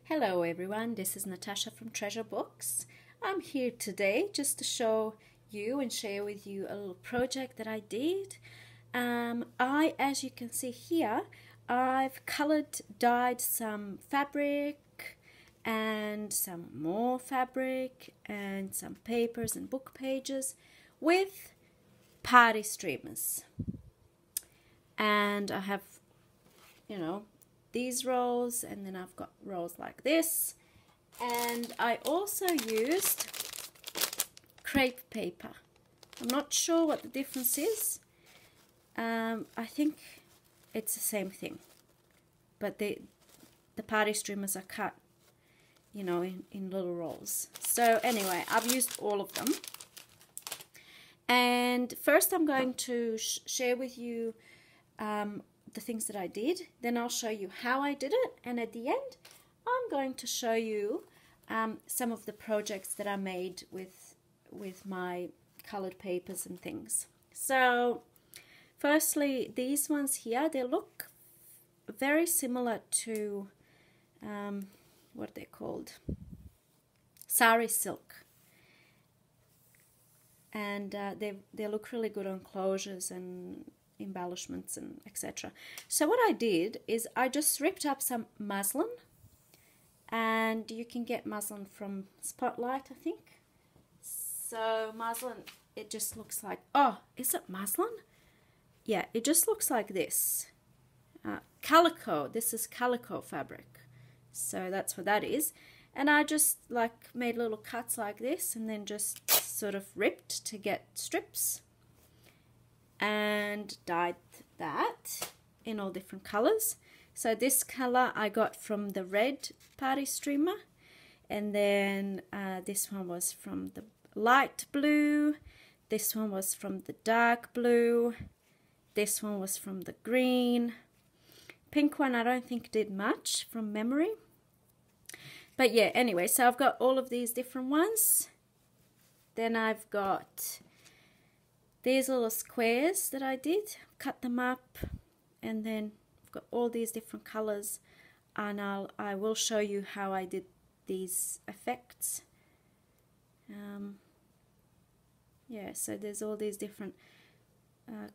Hello everyone, this is Natasha from Treasure Books. I'm here today just to show you and share with you a little project that I did. As you can see here, I've dyed some fabric and some more fabric and some papers and book pages with party streamers. And I have, these rolls, and then I've got rolls like this, and I also used crepe paper. I'm not sure what the difference is. I think it's the same thing, but the party streamers are cut in little rolls. So anyway, I've used all of them, and first I'm going to share with you the things that I did. Then I'll show you how I did it, and at the end I'm going to show you some of the projects that I made with my colored papers and things. So firstly, these ones here, they look very similar to what are they called? Sari silk, and they look really good on closures and embellishments and etc. So what I did is I just ripped up some muslin, and you can get muslin from Spotlight, I think. So muslin, it just looks like, oh, is it muslin? Yeah, it just looks like this. Calico, this is calico fabric, so that's what that is. And I just made little cuts like this, and then just sort of ripped to get strips, and dyed that in all different colors. So this color I got from the red party streamer, and then this one was from the light blue, this one was from the dark blue, this one was from the green. Pink one I don't think did much from memory, but yeah, anyway, so I've got all of these different ones. Then I've got these little squares that I did, cut them up, and then I've got all these different colors, and I will show you how I did these effects. Yeah, so there's all these different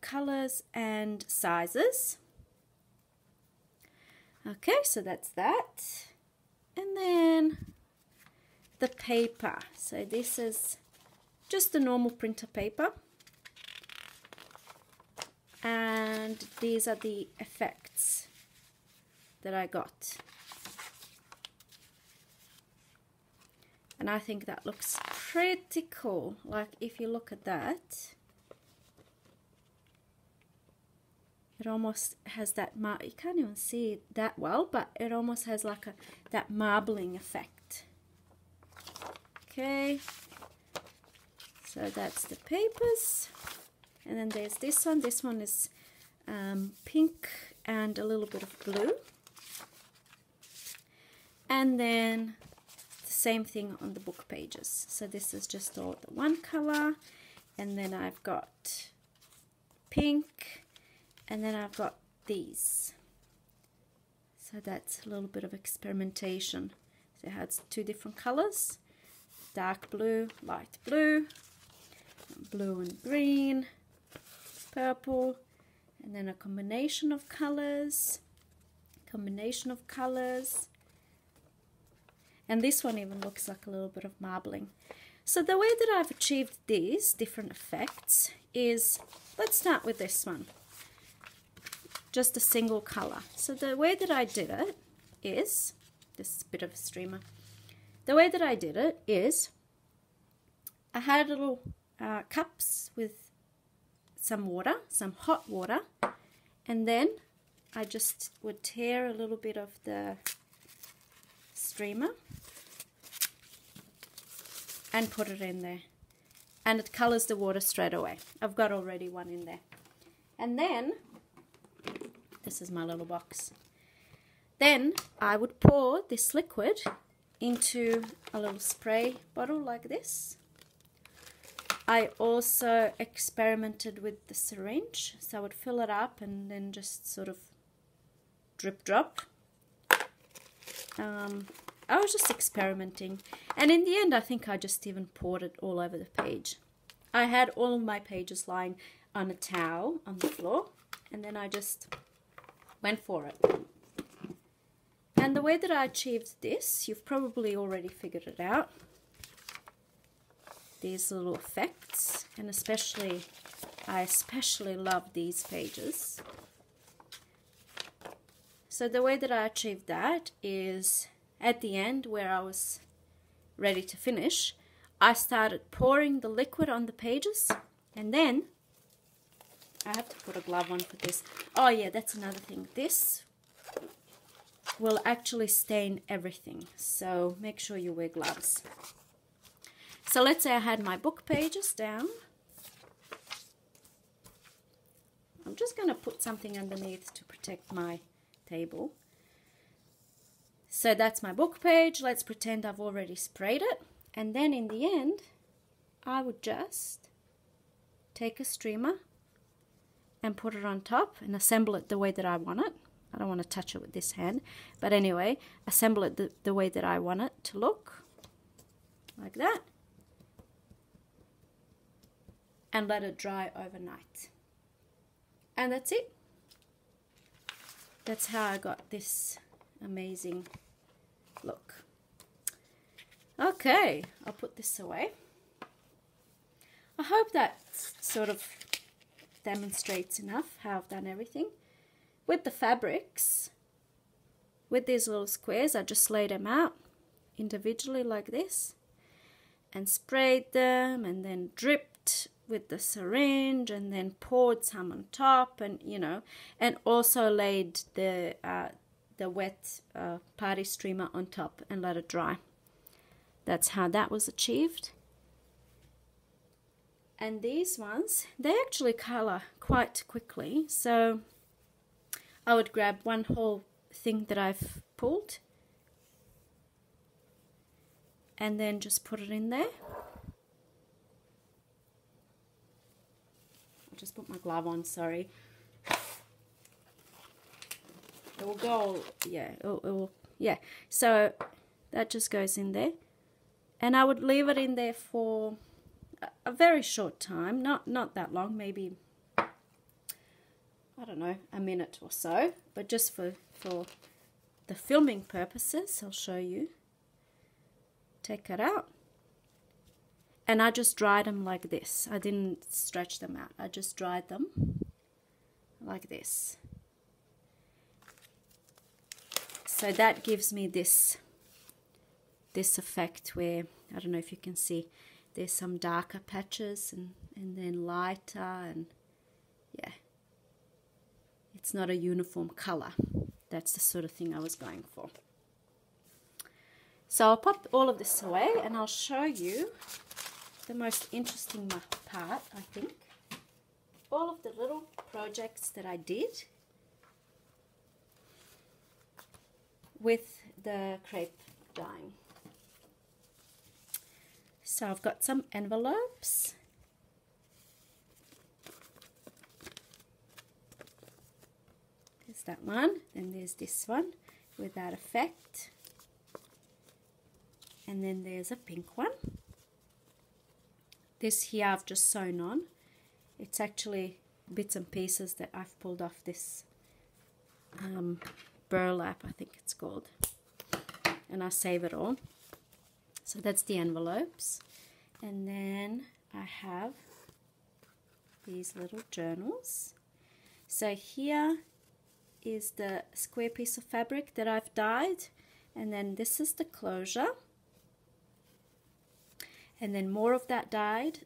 colors and sizes. Okay, so that's that. And then the paper. So this is just a normal printer paper, and these are the effects that I got, and I think that looks pretty cool. Like, if you look at that, it almost has that you can't even see it that well, but it almost has like that marbling effect. Okay, so that's the papers. And then there's this one. This one is pink and a little bit of blue. And then the same thing on the book pages. So this is just all the one color. And then I've got pink. And then I've got these. So that's a little bit of experimentation. So it has two different colors. Dark blue, light blue, blue and green, purple, and then a combination of colors, and this one even looks like a little bit of marbling. So the way that I've achieved these different effects is, let's start with this one, just a single color. So the way that I did it is, this is a bit of a streamer, the way that I did it is I had little cups with some water, some hot water, and then I just would tear a little bit of the streamer and put it in there, and it colors the water straight away. I've got already one in there. And then this is my little box. Then I would pour this liquid into a little spray bottle like this. I also experimented with the syringe, so I would fill it up and then just sort of drip drop. I was just experimenting, and in the end I think I just even poured it all over the page. I had all of my pages lying on a towel on the floor, and then I just went for it. And the way that I achieved this, you've probably already figured it out. These little effects, and I especially love these pages. So the way that I achieved that is at the end where I was ready to finish, I started pouring the liquid on the pages, and then I have to put a glove on for this. Oh yeah, that's another thing. This will actually stain everything, so make sure you wear gloves. So let's say I had my book pages down. I'm just going to put something underneath to protect my table. So that's my book page. Let's pretend I've already sprayed it. And then in the end, I would just take a streamer and put it on top and assemble it the way that I want it. I don't want to touch it with this hand. But anyway, assemble it the way that I want it to look. Like that. And let it dry overnight. And that's it. That's how I got this amazing look. Okay, I'll put this away. I hope that sort of demonstrates enough how I've done everything. With the fabrics, with these little squares, I just laid them out individually like this and sprayed them and then dripped with the syringe and then poured some on top, and you know, and also laid the wet party streamer on top and let it dry. That's how that was achieved. And these ones, they actually color quite quickly, so I would grab one whole thing that I've pulled and then just put it in there. Just put my glove on, sorry. It will go, yeah, yeah. So that just goes in there. And I would leave it in there for a very short time, not that long, maybe, I don't know, a minute or so. But just for the filming purposes, I'll show you. Take it out. And I just dried them like this. I didn't stretch them out. I just dried them like this. So that gives me this effect where, I don't know if you can see, there's some darker patches and then lighter, and yeah. It's not a uniform color. That's the sort of thing I was going for. So I'll pop all of this away and I'll show you the most interesting part, I think. All of the little projects that I did with the crepe dyeing. So I've got some envelopes. There's that one, and there's this one with that effect. And then there's a pink one. This here I've just sewn on. It's actually bits and pieces that I've pulled off this burlap, I think it's called. And I save it all. So that's the envelopes. And then I have these little journals. So here is the square piece of fabric that I've dyed. And then this is the closure. And then more of that dyed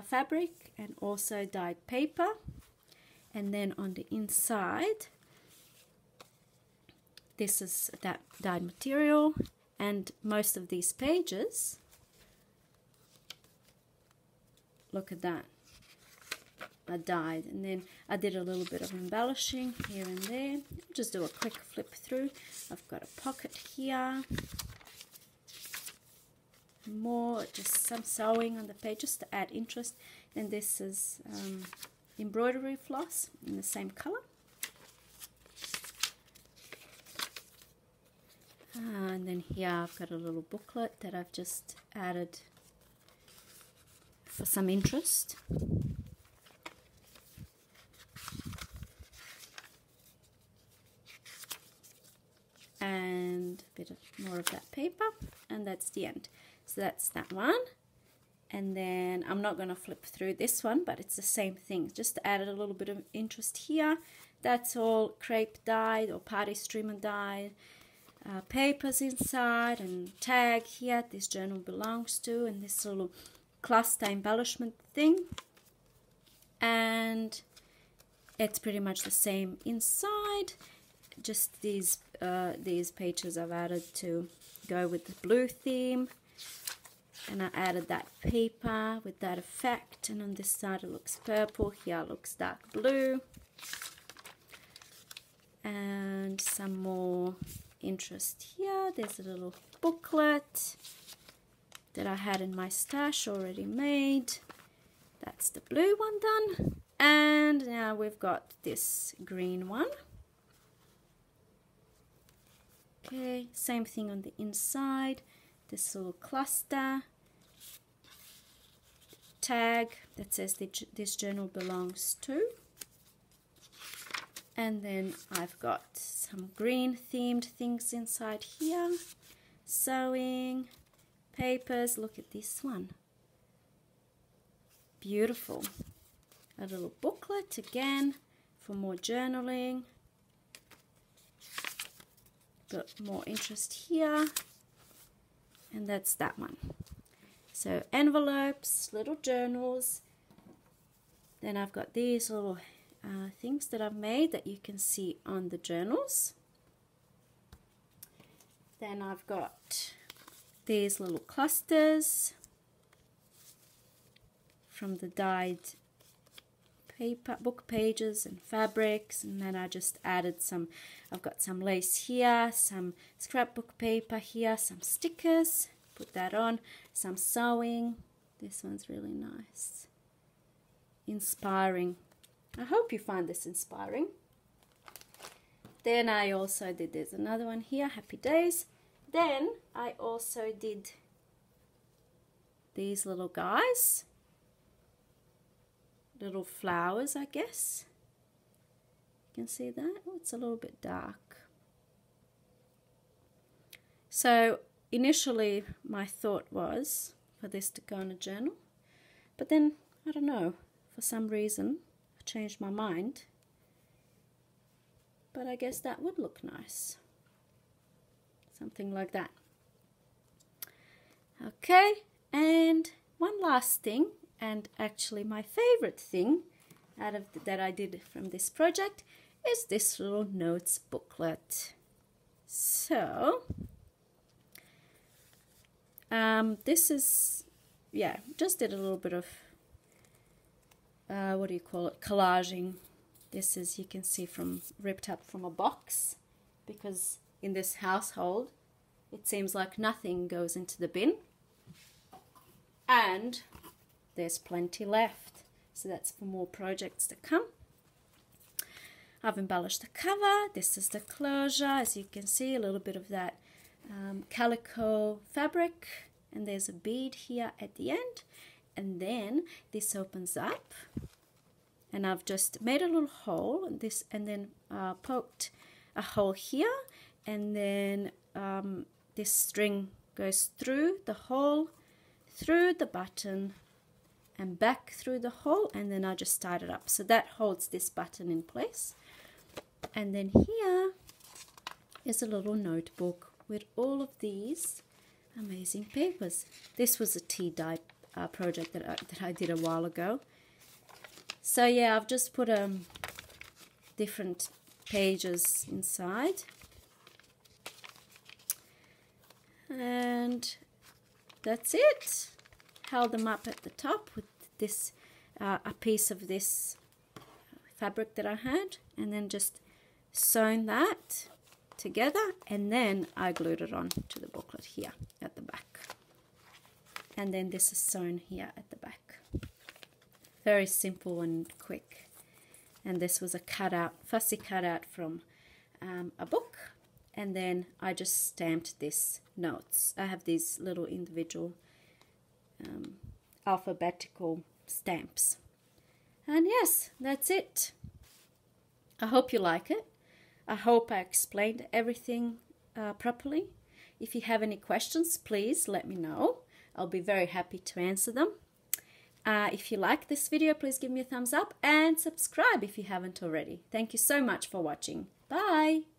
fabric and also dyed paper. And then on the inside, this is that dyed material. And most of these pages, look at that, are dyed. And then I did a little bit of embellishing here and there. I'll just do a quick flip through. I've got a pocket here. More, just some sewing on the page just to add interest. And this is embroidery floss in the same color. And then here I've got a little booklet that I've just added for some interest. And a bit more of that paper, and that's the end. So that's that one. And then I'm not going to flip through this one, but it's the same thing. Just added a little bit of interest here. That's all crepe dyed or party streamer dyed. Papers inside and tag here this journal belongs to, and this little cluster embellishment thing. And it's pretty much the same inside. Just these pages I've added to go with the blue theme. And I added that paper with that effect, and on this side it looks purple, here it looks dark blue. And some more interest here. There's a little booklet that I had in my stash already made. That's the blue one done. And now we've got this green one. Okay, same thing on the inside. This little cluster tag that says this journal belongs to. And then I've got some green themed things inside here. Sewing, papers. Look at this one. Beautiful. A little booklet again for more journaling. Got more interest here. And that's that one. So envelopes, little journals. Then I've got these little things that I've made that you can see on the journals. Then I've got these little clusters from the dyed paper, book pages and fabrics, and then I just added some, I've got some lace here, some scrapbook paper here, some stickers, put that on, some sewing. This one's really nice. Inspiring. I hope you find this inspiring. Then I also did, there's another one here, Happy Days. Then I also did these little guys. Little flowers, I guess. You can see that? Oh, it's a little bit dark. So initially my thought was for this to go in a journal, but then I don't know, for some reason I changed my mind. But I guess that would look nice. Something like that. Okay, and one last thing, and actually my favorite thing out of that I did from this project is this little notes booklet. So this is, yeah, just did a little bit of what do you call it, collaging. This is, you can see, from ripped up from a box, because in this household it seems like nothing goes into the bin, and there's plenty left, so that's for more projects to come. I've embellished the cover. This is the closure. As you can see, a little bit of that calico fabric, and there's a bead here at the end, and then this opens up, and I've just made a little hole in this, and then poked a hole here, and then this string goes through the hole, through the button, and back through the hole, and then I just tied it up. So that holds this button in place. And then here is a little notebook with all of these amazing papers. This was a tea dye project that I did a while ago. So yeah, I've just put different pages inside, and that's it. Held them up at the top with this a piece of this fabric that I had, and then just sewn that together, and then I glued it on to the booklet here at the back, and then this is sewn here at the back. Very simple and quick. And this was a cutout, fussy cutout from a book and then I just stamped these notes. I have these little individual alphabetical stamps. And yes, that's it. I hope you like it. I hope I explained everything properly. If you have any questions, please let me know. I'll be very happy to answer them. If you like this video, please give me a thumbs up and subscribe if you haven't already. Thank you so much for watching. Bye!